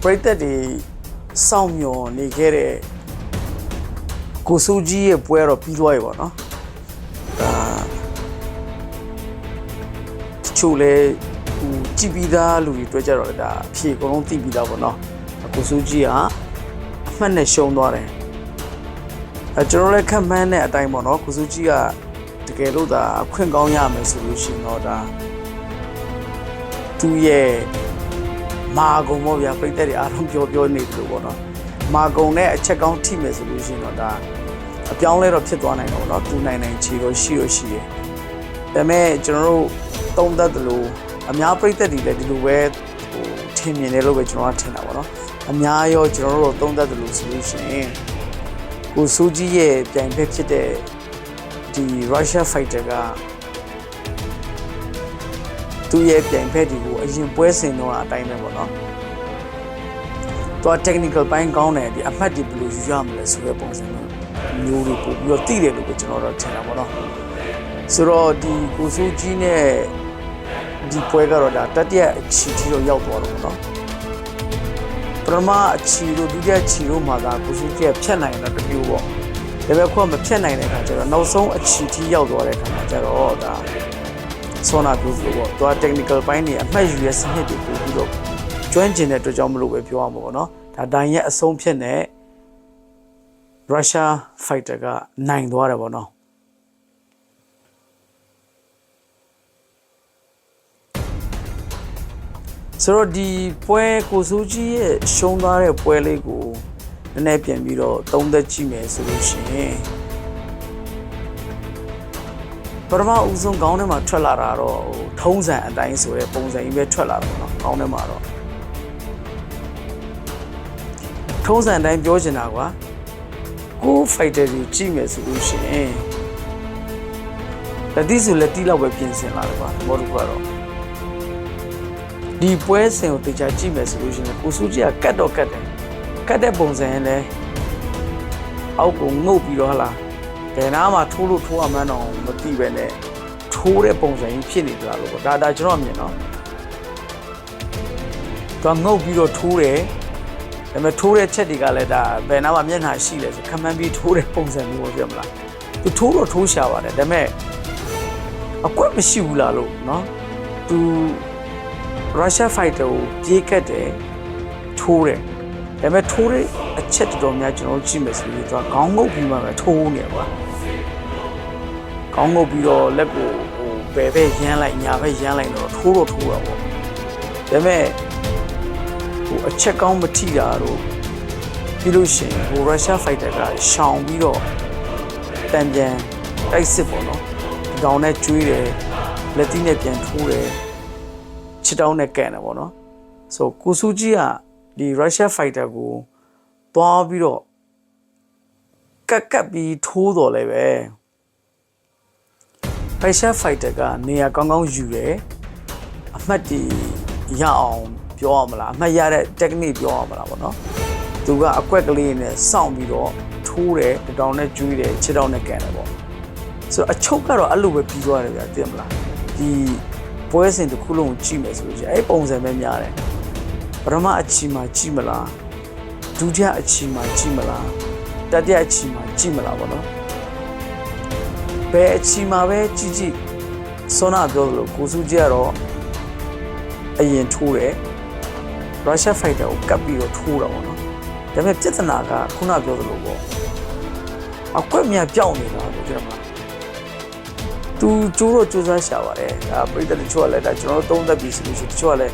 ပရိသတ်တွေစောင့်မျှော်နေခဲ့တဲ့ကိုစိုးကြီးရဲ့ပွဲတော့ပြီးသွားပြီပေါ့နော်ဒါတချို့လဲကြည်ပြီးသားလူတွေတွေ့ကြတော့ဒါအဖြေအကုန်လုံးသိပြီးသားပေါ့နော်ကိုစိုးကြီးကအမှတ်နဲ့ရှုံးသွားတယ်ကျွန်တော်လည်းခံမှန်းတဲ့အတိုင်းပေါ့နော်ကိုစိုးကြီးကတကယ်လို့ဒါအခွင့်ကောင်းရမယ်ဆိုလို့ရှိရင်တော့ဒါသူ့ရဲ့မာကုံပေါ့ဗျာပြိတ္တတွေအားလုံးပြောနေတယ်လို့ပေါ့နော်မာကုံနဲ့အချက်ကောင်းထိမယ်ဆိုလို့ရှိရင်တော့ဒါအပြောင်းလဲတော့ဖြစ်သွားနိုင်တော့ပေါ့နော်သူနိုင်ချီတော့ရှိတယ်ဒါပေမဲ့ကျွန်တော်တို့သုံးသပ်တယ်လို့အများပြိတ္တတွေလည်းဒီလိုပဲထင်မြင်တယ်လို့ပဲကျွန်တော်ကထင်တာပေါ့နော်အများရောကျွန်တော်တို့သုံးသပ်တယ်လို့ဆိုလို့ရှိရင်ကိုစိုးကြီးရဲ့ပြိုင်ဖက်ဖြစ်တဲ့ဒီ Russia Fighter ကသူရဲ့ပြိုင်ဖက်တွေကိုအရင်ပွဲစဉ်တော့အတိုင်းပဲပေါ့နော်သူက technical ပိုင်းကောင်းတယ်ဒီအမှတ်တွေဘယ်လိုယူရမလဲဆိုတဲ့ပုံစံမျိုးတွေပို့ပြီးတော့သိတယ်လို့ပဲကျွန်တော်တို့ထင်တာပေါ့နော်ဆိုတော့ဒီကိုစိုးကြီးနဲ့ဒီပွဲကတော့ဒါတတိယအချီတီတော့ရောက်သွားတော့ပေါ့နော်ပထမအချီတို့ဒုတိယအချီတို့မှာသာကိုစိုးကြီးကဖြတ်နိုင်တာတမျိုးပေါ့ဒါပေမဲ့ခုကမဖြတ်နိုင်တဲ့အခါကျတော့နောက်ဆုံးအချီတီရောက်သွားတဲ့အခါမှာကျတော့ဒါဆောနာပြုလို့ပေါ့သူက technical ပိုင်းနေအမှတ်ယူရစနစ်တွေပို့ပြီးတော့ကျွမ်းကျင်တဲ့အတွက်ကြောင့်မလို့ပဲပြောရမှာပေါ့နော်ဒါဒိုင်ရဲ့အဆုံးဖြစ်နေ Russia Fighter ကနိုင်သွားတယ်ပေါ့နော်ဆိုတော့ဒီပွဲကိုစိုးကြီးရဲ့ရှုံးသွားတဲ့ပွဲလေးကိုနည်းနည်းပြန်ပြီးတော့သုံးသက်ကြည့်မယ်ဆိုလို့ရှိရင်ပထမဦးဆုံးခေါင်းထဲမှာထွက်လာတာတော့ထုံးစံအတိုင်းဆိုတဲ့ပုံစံကြီးပဲထွက်လာတော့เนาะခေါင်းထဲမှာတော့ထုံးစံအတိုင်းပြောချင်တာကွာကို fighter ကြီးကြည့်မယ်ဆိုလို့ရှိရင်လက်တီးဆိုလက်တီးလောက်ပဲပြင်ဆင်လာတယ်ကွာဘောတူကတော့ဒီပွဲစဉ်ကိုတေချာကြည့်မယ်ဆိုလို့ရှိရင်ကိုစိုးကြီးကကတ်တဲ့ပုံစံရင်လဲအောက်ကိုငုတ်ပြီးတော့ဟလာဘယ်နာမှာထိုးလို့ထိုးအောင်မှန်းတော့မသိပဲနဲ့ထိုးတဲ့ပုံစံကြီးဖြစ်နေကြလို့ပေါ့ဒါကျွန်တော်မြင်နော်သူငုတ်ပြီးတော့ထိုးတယ်ဒါပေမဲ့ထိုးတဲ့ချက်တွေကလည်းဒါဘယ်နာမှာမျက်နှာရှိလဲဆိုခမှန်းပြီးထိုးတဲ့ပုံစံမျိုးပေါ့ပြောမလားသူထိုးတော့ထိုးရှာပါတယ်ဒါပေမဲ့အကွက်မရှိဘူးလားလို့နော်သူ Russia Fighter ကိုပြေးကတ်တယ်ထိုးတယ်ဒါပေမဲ့ထိုးတဲ့အချက်တော်များကျွန်တော်ကြည့်မယ်ဆိုရင်သူကခေါင်းငုတ်ပြီးမှပဲထိုးနေကွာခေါင်းငုတ်ပြီးတော့လက်ကိုဘယ်ဘက်ရမ်းလိုက်ညာဘက်ရမ်းလိုက်တော့ထိုးတာပေါ့ဒါပေမဲ့အချက်ကောင်းမထိတာတော့ပြီးလို့ရှိရင်Russia Fighter ကရှောင်ပြီးတော့တန်ပြန်တိုက်စစ်ပေါ့နော်ဒီကောင်နဲ့ကျွေးတယ်လက်သီးနဲ့ပြန်ထိုးတယ်ချစ်တောင်းနဲ့ကန်တယ်ပေါ့နော်ဆိုကိုစိုးကြီးကဒီ Russia Fighter ကိုသွားပြီးတော့ကတ်ပြီးထိုးတော်လဲပဲ Russia Fighter ကနေရာကောင်းယူတယ်အမှတ်တည်ရအောင်ပြောရမလားအမှတ်ရတဲ့ technique ပြောရမလားပေါ့နော်သူကအကွက်ကလေးနဲ့စောင့်ပြီးတော့ထိုးတယ်တောင်နဲ့ကျွေးတယ်ချစ်တောင်းနဲ့ကန်တယ်ပေါ့ဆိုတော့အချုပ်ကတော့အဲ့လိုပဲပြီးသွားတယ်ဗျာသိမလားဒီပွဲစဉ်တစ်ခုလုံးကိုကြည့်မယ်ဆိုလို့ရှိရင်အဲ့ပုံစံပဲများတယ်ပထမအချီမှာကြည့်မလားဒုတိယအချီမှာကြည့်မလားတတိယအချီမှာကြည့်မလားပေါ့နော်ဘယ်အချီမှာပဲကြည့်စောနာပြောလို့ကိုစုကြီးကတော့အရင်ထိုးတယ် Russia Fighter ကိုကပ်ပြီးတော့ထိုးတာပေါ့နော်ဒါပေမဲ့ပြဿနာကခုနပြောသလိုပေါ့အကွက်မြတ်ပြောင်းနေတာလို့ပြောမှာသူကျိုးတော့စူးစမ်းရှာပါတယ်ဒါပြိတ္တတချို့ကလည်းဒါကျွန်တော်တို့သုံးသက်ပြီးဆိုလို့ရှိရင်တချို့ကလည်း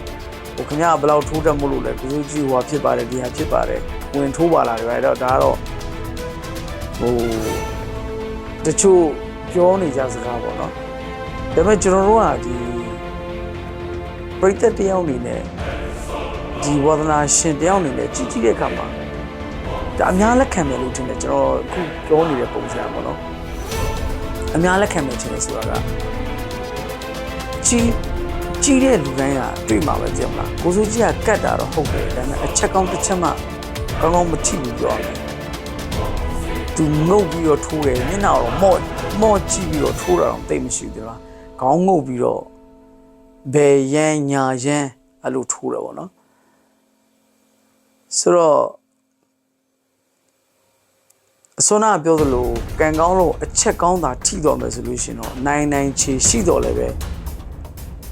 ခင်ဗျားဘယ်လောက်ထိုးတတ်မို့လို့လဲကိုစိုးကြီးဟိုဟာဖြစ်ပါတယ်ဒီဟာဖြစ်ပါတယ်ဝင်ထိုးပါလားဒီတော့ဒါကတော့တချို့ပြောနေကြစကားပေါ့နော်ဒါပေမဲ့ကျွန်တော်တို့ကဒီပရိသတ်တယောက်အနေနဲ့ဒီဝါသနာရှင်တယောက်အနေနဲ့ကြည့်တဲ့အခါမှာဒါအများလက်ခံမယ်လို့ထင်တယ်ကျွန်တော်အခုပြောနေတဲ့ပုံစံပေါ့နော်အများလက်ခံမယ်ထင်တယ်ဆိုတာကကြီးတဲ့လူတိုင်းကတွေ့မှာပဲကြည့်မလားကိုစိုးကြီးကကတ်တာတော့ဟုတ်တယ်ဒါပေမဲ့အချက်ကောင်းတစ်ချက်မှကောင်းမထိဘူးပြောရတယ်သူငုတ်ပြီးတော့ထိုးတယ်မျက်နှာတော့မော့ကြည့်ပြီးတော့ထိုးတာတော့တိတ်မရှိဘူးလားခေါင်းငုတ်ပြီးတော့ဘယ်ရန်ညာရန်အဲ့လိုထိုးတယ်ပေါ့နော် ဆိုတော့အစောနာပြောသလိုကန်ကောင်းလို့အချက်ကောင်းတာထိတော်မယ်ဆိုလို့ရှိရင်တော့နိုင်ချေရှိတော်လည်းပဲ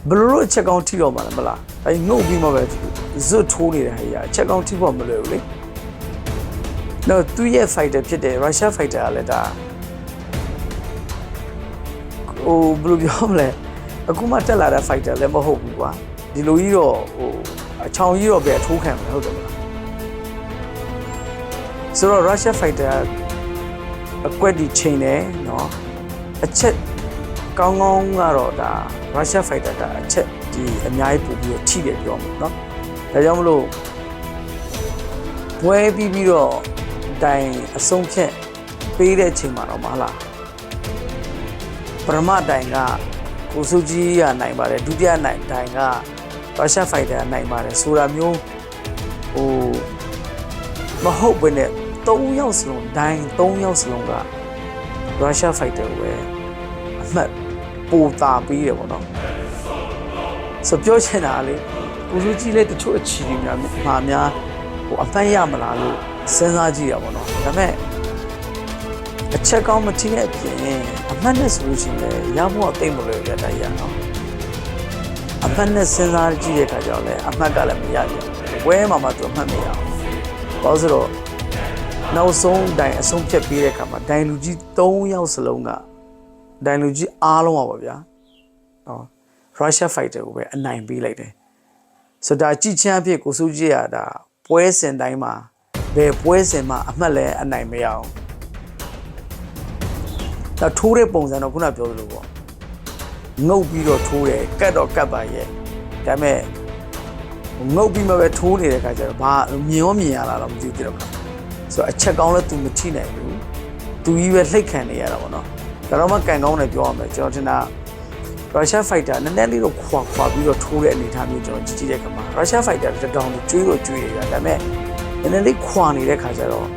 ဘလို့အချက်ကောင်းထိတော်မှာလဲမလားအဲငုတ်ပြီးမှပဲဇွတ်ထိုးနေတဲ့ဟာကြီးအချက်ကောင်းထိဖို့မလွယ်ဘူးလေတော့သူရဲ့ fighter ဖြစ်တဲ့ Russia fighter ကလည်းဒါဟိုဘယ်လိုပြောမလဲအခုမှတက်လာတဲ့ fighter လည်းမဟုတ်ဘူးကွာဒီလိုကြီးတော့ဟိုအချောင်ကြီးတော့ပဲထိုးခံမှာဟုတ်တယ်မလားဆိုတော့ Russia fighter အကွက်ဒီချိန်တယ်နော်အချက်ကောင်းကတော့ဒါ Russia fighter ကအချက်ဒီအများကြီးပို့ပြီးတော့ထိတယ်ပြောမှာနော်ဒါကြောင့်မလို့ပွဲပြီးတော့တိုင်အဆုံးဖြတ်ပေးတဲ့ချိန်မှာတော့မလားပရမတိုင်ကကိုစုကြီးကနိုင်ပါတယ်ဒုတိယနိုင်တိုင်က Russia fighter နိုင်ပါတယ်ဆိုတာမျိုးဟိုမဟုတ်ဘဲနဲ့3ယောက်စလုံးဒိုင်း3ယောက်စလုံးက Russia fighter ကိုပဲအမှတ်ပိုတာပေးတယ်ပေါ့နော်ဆိုပြောချင်တာလေကိုစုကြီးလည်းတချို့အခြေအနေများဟိုအမှတ်ရမလားလို့စဉ်းစားကြည့်ရပါတော့ဒါပေမဲ့အချက်ကောင်းမထင်တဲ့အပြင်အမှတ်နဲ့ဆိုလို့ရှိရင်လည်းရဖို့အသိမလို့ရတဲ့ရအောင်အမှတ်နဲ့စဉ်းစားကြည့်တဲ့အခါကျတော့လည်းအမှတ်ကလည်းမရဘူးဝဲမှာမှသူအမှတ်မရအောင်ဘာလို့ဆိုတော့နောက်ဆုံးတိုင်အဆုံးဖြတ်ပေးတဲ့အခါမှာဒိုင်လူကြီး3ယောက်စလုံးကဒိုင်လူကြီးအားလုံးပါဗျာဟော Russia fighter ကိုပဲအနိုင်ပေးလိုက်တယ်ဆိုတော့ကြည်ချမ်းဖြစ်ကိုစုကြီးရတာပွဲစဉ်တိုင်းမှာဘယ်ပွဲစဉ်မှာအမှတ်လဲအနိုင်မရအောင်ဒါထိုးတဲ့ပုံစံတော့ခုနပြောသလိုပေါ့ငုတ်ပြီးတော့ထိုးတယ်ကတ်တော့ကတ်ပါရဲ့ဒါပေမဲ့ငုတ်ပြီးမှပဲထိုးနေတဲ့ခါကျတော့ဘာမြင်ရလားတော့မသိသေးတော့ဘူးဆိုတော့အချက်ကောင်းလဲ तू မထိနိုင်ဘူး तू ကြီးပဲလှိတ်ခံနေရတာပေါ့နော်ဒါတော့မှကန်ကောင်းတယ်ပြောရမယ်ကျွန်တော်ထင်တာ Russia fighter နည်းနည်းလေးတော့ခွာပြီးတော့ထိုးတဲ့အနေအထားမျိုးကျွန်တော်ကြည့်တဲ့ခါမှာ Russia fighter တတောင်ကျွေးနေတာဒါပေမဲ့နည်းနည်းလေးခွာနေတဲ့ခါကျတော့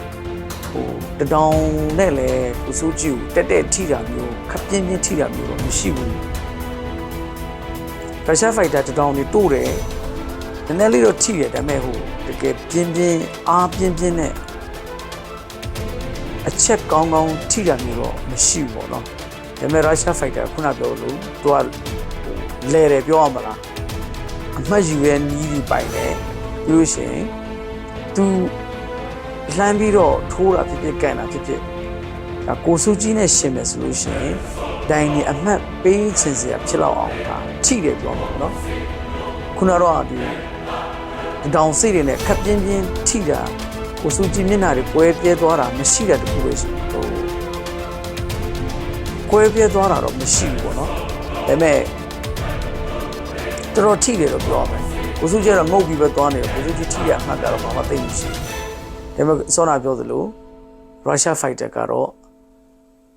ဟိုတတောင်နဲ့လည်းကိုစိုးကြည့်ကိုတက်ထိတာမျိုးခပ်ပြင်းထိတာမျိုးတော့မရှိဘူး Russia fighter တတောင်တွေတိုးတယ်နည်းနည်းလေးတော့ထိတယ်ဒါပေမဲ့ဟိုတကယ်ပြင်းအားပြင်းနဲ့အချက်ကောင်းထိတာမျိုးတော့မရှိဘူးပေါ့နော်ဒါပေမဲ့ Russia fighter ခုနပြောလို့သူကလဲတယ်ပြောရမလားအမှတ်ယူရဲ့နီးပြီးပိုင်တယ်ပြီးလို့ရှိရင်သူလှမ်းပြီးတော့ထိုးတာဖြစ်ဖြစ်ကန်တာဖြစ်ဖြစ်ဒါကိုစုကြီးနဲ့ရှင်မယ်ဆိုလို့ရှိရင်ဒိုင်ကြီးအမှတ်ပေးချင်စရာဖြစ်တော့အောင်ဒါထိတယ်ပြောမှာပေါ့နော်ခုနတော့ဒီတောင်စိတ်တွေနဲ့ခပ်ပြင်းထိတာကိုစုကြည်မျက်နှာတွေကွဲပြဲသွားတာမရှိတဲ့တခုပဲရှိဟိုကွဲပြဲသွားတာတော့မရှိဘူးပေါ့နော်ဒါပေမဲ့တော်ထိတယ်လို့ပြောရမယ်ကိုစုကြည်ကတော့ငုတ်ပြီးပဲသွားနေတယ်ကိုစုကြည်ထိရအမှတ်ကတော့ဘာမှသိမရှိဘူးဒါပေမဲ့စောနာပြောသလို Russia fighter ကတော့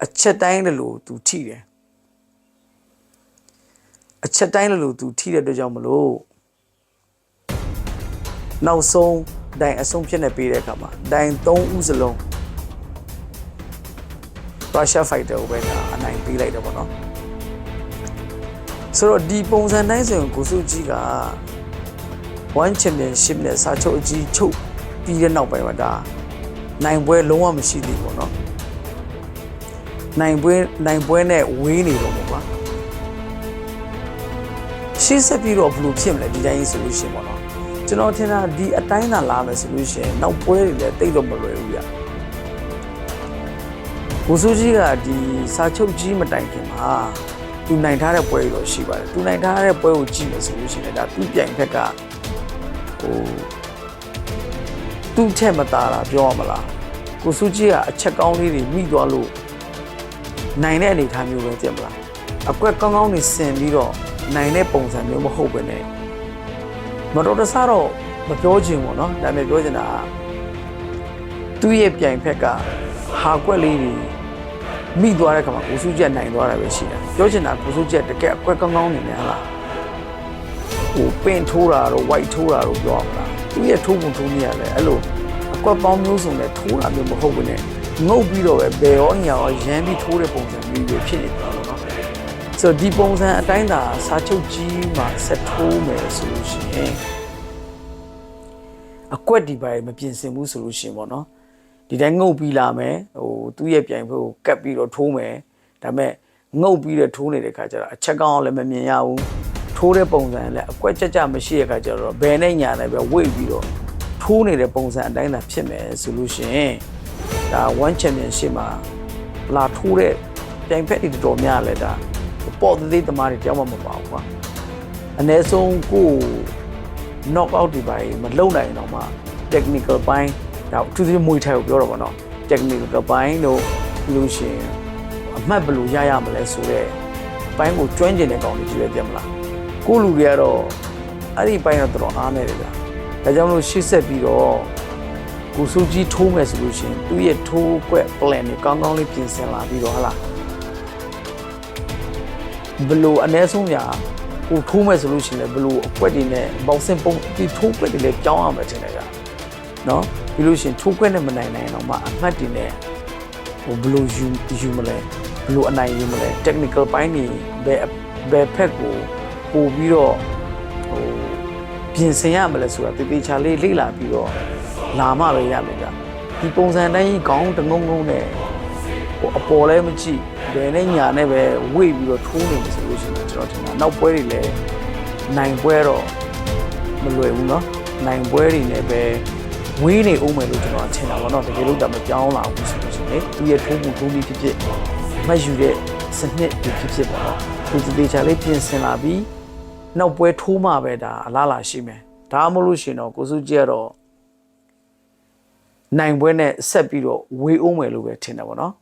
အချက်တိုင်းလို့သူထိတယ်အချက်တိုင်းလို့သူထိတဲ့အတွက်ကြောင့်မလို့နောက်ဆုံးဒိုင်အဆုံးဖြစ်နေပေးတဲ့အခါမှာဒိုင်3ဦးစလုံး Russia fighter ကိုပဲအနိုင်ပေးလိုက်တယ်ပေါ့နော်ဆိုတော့ဒီပုံစံတိုင်းဆိုရင်ကိုစုကြီးက one championship နဲ့စာချုပ်အကြီးချုပ်ပြီးတဲ့နောက်ပိုင်းမှာဒါနိုင်ပွဲလုံးဝမရှိသေးဘူးပေါ့နော်နိုင်ပွဲနဲ့ဝေးနေတော့ပေါ့ကွာရှေ့ဆက်ပြီးတော့ဘယ်လိုဖြစ်မလဲဒီတိုင်းဆိုလို့ရှိရင်ပေါ့နော်ကျွန်တော်ထင်တာဒီအတိုင်းသာလာမယ်ဆိုလို့ရှိရင်နောက်ပွဲတွေလည်းတိတ်တော့မလွယ်ဘူးဗျကိုစုကြီးကဒီစာချုပ်ကြီးမတိုင်ခင်မှာသူနိုင်ထားတဲ့ပွဲတွေတော့ရှိပါတယ်သူနိုင်ထားတဲ့ပွဲကိုကြည့်မယ်ဆိုလို့ရှိရင်ဒါသူ့ပြိုင်ဘက်ကဟိုသူ့ထက်မသားတာပြောရမလားကိုစုကြီးကအချက်ကောင်းလေးတွေမိသွားလို့နိုင်တဲ့အနေအထားမျိုးပဲကြည့်မလားအကွက်ကောင်းနေဆင်ပြီးတော့နိုင်တဲ့ပုံစံမျိုးမဟုတ်ပဲနဲ့မတော်တဆတော့မပြောချင်ဘူးเนาะဒါပေမဲ့ပြောချင်တာသူ့ရဲ့ပြိုင်ဖက်ကဟာကွက်လေးတွေမိသွားတဲ့ခါမှာကိုစုကြက်နိုင်သွားတာပဲရှိတယ်ပြောချင်တာကိုစုကြက်တကယ်အကွက်ကောင်းနေများလားဟိုပင်ထိုးတာတော့ white ထိုးတာတော့ပြောရမလားသူ့ရဲ့ထိုးပုံထိုးနေရလဲအဲ့လိုအကွက်ပေါင်းမျိုးစုံနဲ့ထိုးတာမျိုးမဟုတ်ဘူးနဲ့ငုတ်ပြီးတော့ပဲဘယ်ရောညာရောရမ်းပြီးထိုးတဲ့ပုံစံမျိုးတွေဖြစ်နေတယ်လို့နော်ဆိုတော့ဒီပုံစံအတိုင်းသာစာချုပ်ကြီးမှာဆက်ထိုးမယ်ဆိုလို့ရှိရင် အကွက်ဒီပါမပြင်ဆင်ဘူးဆိုလို့ရှိရင်ပေါ့နော်ဒီတိုင်းငုတ်ပြီးလာမယ်ဟိုသူ့ရဲ့ပြိုင်ဘက်ကိုကတ်ပြီးတော့ထိုးမယ်ဒါပေမဲ့ငုတ်ပြီးတော့ထိုးနေတဲ့ခါကျတော့အချက်ကောင်းလည်းမမြင်ရဘူးထိုးတဲ့ပုံစံလည်းအကွက်ကြကြမရှိတဲ့ခါကျတော့ဘယ်နဲ့ညာနဲ့ပဲဝိတ်ပြီးတော့ထိုးနေတဲ့ပုံစံအတိုင်းသာဖြစ်မယ်ဆိုလို့ရှိရင်ဒါ one championship မှာလာထိုးတဲ့ပြိုင်ဖက်တွေတော်တော်များလဲဒါပေါ်သေးသမားတွေတယောက်မှမပါဘူးကွာအနည်းဆုံးကို knock out ဒီပိုင်းမလုံနိုင်တော့မှ technical ပိုင်းဒါသူစီမွေထိုင်ကိုပြောတော့ဗောနော် technical ပိုင်းတို့လို့ရှိရင်အမှတ်ဘယ်လိုရမလဲဆိုတော့ဘိုင်းကိုကျွမ်းကျင်တဲ့ကောင်တွေကြည့်ရပြမလားကိုလူတွေကတော့အဲ့ဒီဘိုင်းတော့တော်တော်အားနေတယ်ဗျာဒါကြောင့်လို့ရှေ့ဆက်ပြီးတော့ကိုစုကြီးထိုးမယ်ဆိုလို့ရှိရင်သူ့ရဲ့ထိုးကွက် plan တွေကောင်းကောင်းလေးပြင်ဆင်လာပြီးတော့ဟလားဘလို့အ ਨੇ ဆုံးညာကိုထိုးမယ်ဆိုလို့ရှိရင်လည်းဘလို့အကွက်တွေနဲ့ဘောက်ဆင်ပုံဒီထိုးကွက်တွေလည်းကြောင်းအောင်ပဲထင်တယ်ဗျာနော်ပြီးလို့ရှိရင်ထိုးကွက်နဲ့မနိုင်နိုင်တော့မှအမှတ်တွေနဲ့ဟိုဘလို့ယူမလဲဘလို့အနိုင်ယူမလဲ technical ပိုင်းတွေဘယ်ဖက်ကိုပို့ပြီးတော့ဟိုပြင်ဆင်ရမလဲဆိုတာတေတေချာလေးလေ့လာပြီးတော့လာမှပဲရမယ်ဗျဒီပုံစံတိုင်းခေါင်းတငုံငုံနဲ့ဟိုအပေါ်လည်းမကြည့်ဘယ်နဲ့ညာနဲ့ပဲဝိတ်ပြီးတော့ထိုးနေပြီဆိုလို့ရှိရင်ကျွန်တော်ထင်တာနောက်ပွဲတွေလည်းနိုင်ပွဲတော့မလွယ်ဘူးเนาะနိုင်ပွဲတွေနဲ့ပဲဝေးနေအောင်မယ်လို့ကျွန်တော်ထင်တာပေါ့เนาะတကယ်လို့ဒါမပြောင်းလာဘူးဆိုလို့ရှိရင်သူရဲ့ထိုးမှုထိုးပြီးဖြစ်မှတ်ယူတဲ့စနစ်ဖြစ်ပေါ့เนาะသူတေချာလေးပြင်ဆင်လာပြီးနောက်ပွဲထိုးမှပဲဒါအလားလာရှိမယ်ဒါမှမဟုတ်လို့ရှိရင်တော့ကိုစုကြည့်ရတော့နိုင်ပွဲနဲ့ဆက်ပြီးတော့ဝေးအောင်မယ်လို့ပဲထင်တယ်ပေါ့နော်